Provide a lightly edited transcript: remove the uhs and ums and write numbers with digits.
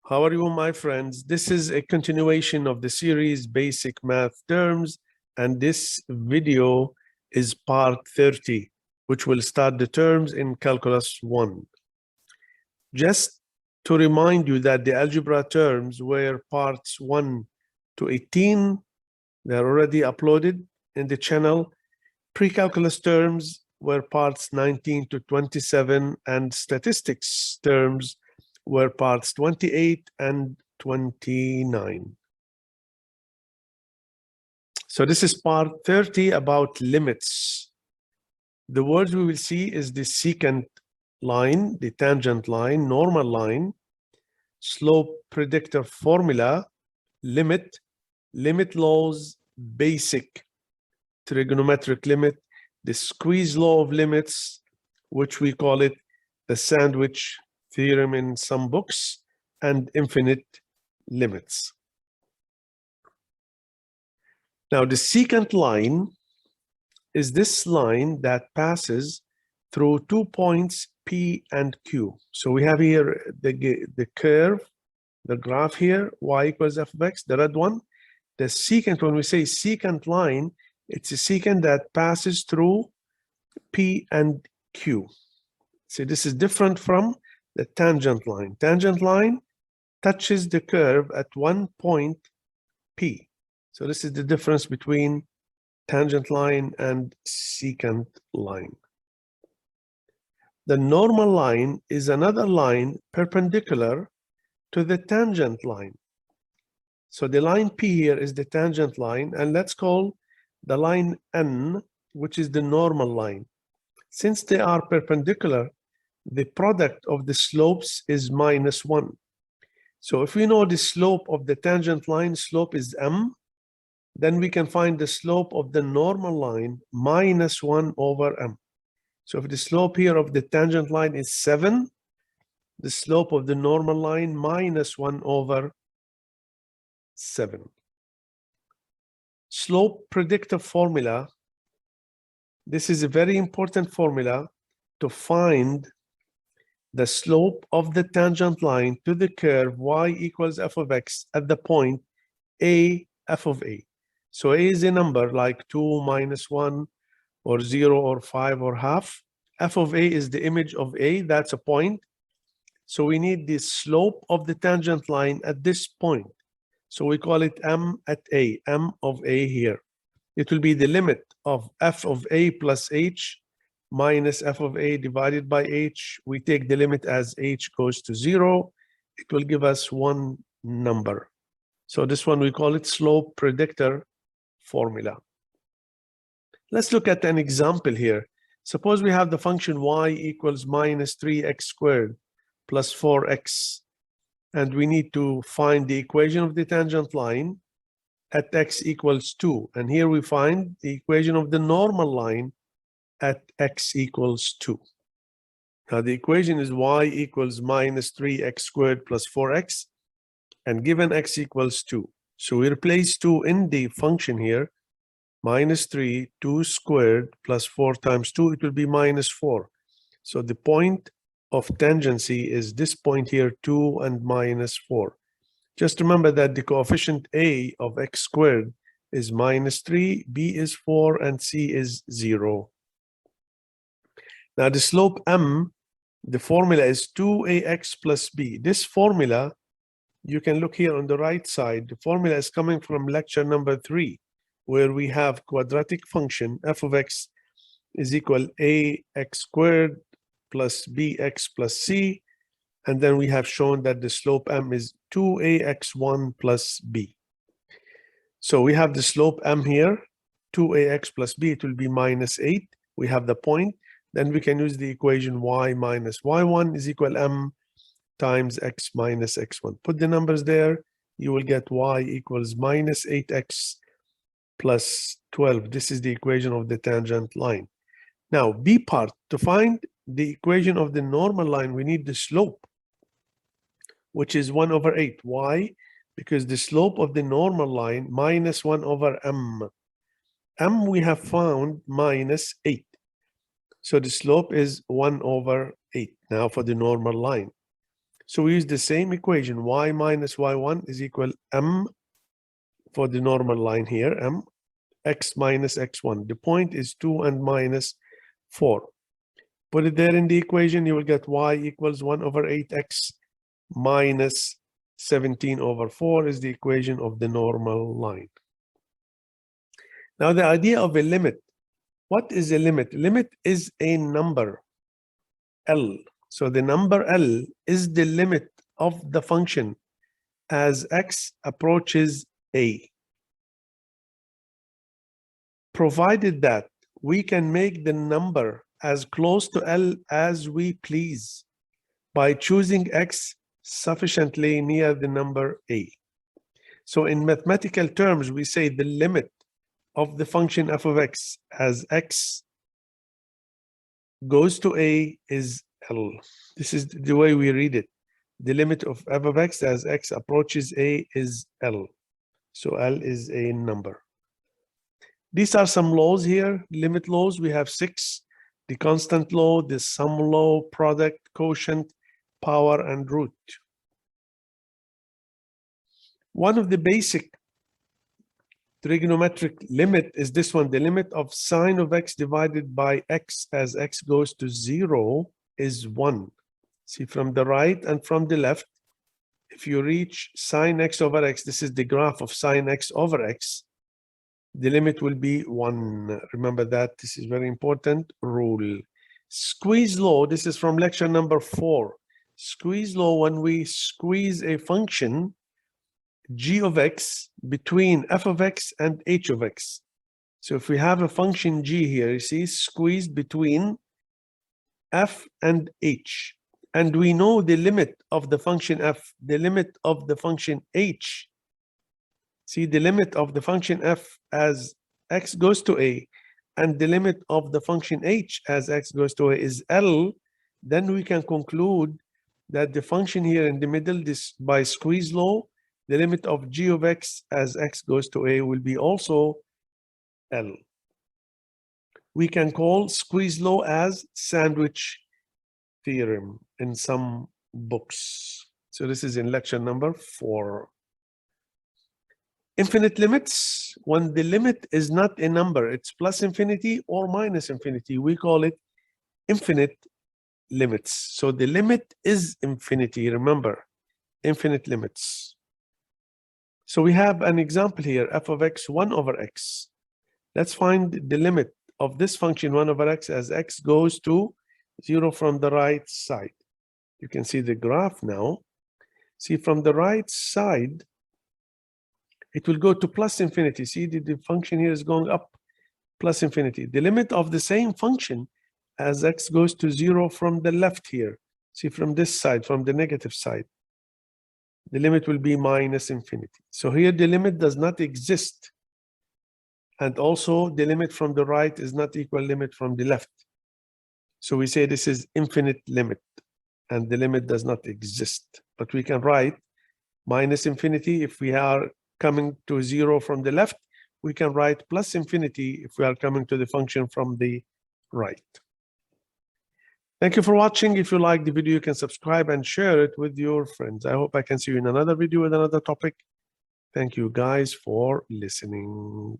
How are you, my friends? This is a continuation of the series Basic Math Terms, and this video is part 30, which will start the terms in Calculus 1. Just to remind you that the algebra terms were parts 1 to 18. They're already uploaded in the channel. Pre-calculus terms were parts 19 to 27, and statistics terms were parts 28 and 29. So this is part 30 about limits. The words we will see is the secant line, the tangent line, normal line, slope predictor formula, limit, limit laws, basic trigonometric limit, the squeeze law of limits, which we call it the sandwich theorem in some books, and infinite limits. Now, the secant line is this line that passes through 2 points P and Q. So we have here the curve, the graph here, y equals f of x, the red one. The secant, when we say secant line, it's a secant that passes through P and Q. So this is different from the tangent line. Tangent line touches the curve at 1 point P. So this is the difference between tangent line and secant line. The normal line is another line perpendicular to the tangent line. So the line P here is the tangent line, and let's call the line N, which is the normal line. Since they are perpendicular, the product of the slopes is -1. So if we know the slope of the tangent line, slope is m, then we can find the slope of the normal line -1 over m. So if the slope here of the tangent line is 7, the slope of the normal line -1 over 7. Slope predictor formula. This is a very important formula to find the slope of the tangent line to the curve y equals f of x at the point a f of a. So a is a number like 2, -1, or 0, or 5, or half. F of a is the image of a, that's a point. So we need the slope of the tangent line at this point. So we call it m at a, m of a here. It will be the limit of f of a plus h minus f of a divided by h. We take the limit as h goes to 0. It will give us one number. So this one, we call it slope predictor formula. Let's look at an example here. Suppose we have the function y equals -3x squared plus 4x, and we need to find the equation of the tangent line at x equals 2. And here we find the equation of the normal line at x equals 2. Now the equation is y equals -3x squared plus 4x, and given x equals 2. So we replace 2 in the function here. -3, 2 squared plus 4 times 2, it will be -4. So the point of tangency is this point here, 2 and -4. Just remember that the coefficient a of x squared is -3, b is 4, and c is 0. Now the slope m, the formula is 2ax plus b. This formula, you can look here on the right side. The formula is coming from lecture number 3, where we have quadratic function f of x is equal ax squared plus bx plus c. And then we have shown that the slope m is 2ax1 plus b. So we have the slope m here, 2ax plus b, it will be -8. We have the point. Then we can use the equation y minus y1 is equal m times x minus x1. Put the numbers there, you will get y equals -8x plus 12. This is the equation of the tangent line. Now, b part, to find the equation of the normal line, we need the slope, which is 1 over 8. Why? Because the slope of the normal line -1 over m. M we have found -8. So the slope is 1 over 8 now for the normal line. So we use the same equation, y minus y1 is equal m for the normal line here, m, x minus x1. The point is 2 and minus 4. Put it there in the equation, you will get y equals 1 over 8x minus 17 over 4 is the equation of the normal line. Now the idea of a limit. What is a limit? Limit is a number, L. So the number L is the limit of the function as x approaches a. Provided that we can make the number as close to L as we please by choosing x sufficiently near the number a. So in mathematical terms, we say the limit of the function f of x as x goes to a is L. This is the way we read it. The limit of f of x as x approaches a is L. So L is a number. These are some laws here, limit laws. We have 6, the constant law, the sum law, product, quotient, power, and root. One of the basic trigonometric limit is this one. The limit of sine of x divided by x as x goes to 0 is 1. See, from the right and from the left, if you reach sine x over x, this is the graph of sine x over x, the limit will be 1. Remember that. This is very important rule. Squeeze law, this is from lecture number 4. Squeeze law, when we squeeze a function g of x between f of x and h of x. So if we have a function g here, you see, squeezed between f and h, and we know the limit of the function f, the limit of the function h. See, the limit of the function f as x goes to a, and the limit of the function h as x goes to a is L, then we can conclude that the function here in the middle, this by squeeze law, the limit of g of x as x goes to a will be also L. We can call squeeze law as sandwich theorem in some books. So this is in lecture number 4. Infinite limits, when the limit is not a number, it's plus infinity or minus infinity, we call it infinite limits. So the limit is infinity, remember, infinite limits. So we have an example here, f of x 1 over x. Let's find the limit of this function 1 over x as x goes to 0 from the right side. You can see the graph now. See, from the right side, it will go to plus infinity. See, the function here is going up plus infinity. The limit of the same function as x goes to 0 from the left here. See, from this side, from the negative side, the limit will be minus infinity. So here the limit does not exist. And also the limit from the right is not equal limit from the left. So we say this is infinite limit, and the limit does not exist. But we can write minus infinity if we are coming to 0 from the left. We can write plus infinity if we are coming to the function from the right. Thank you for watching. If you like the video, you can subscribe and share it with your friends. I hope I can see you in another video with another topic. Thank you guys for listening.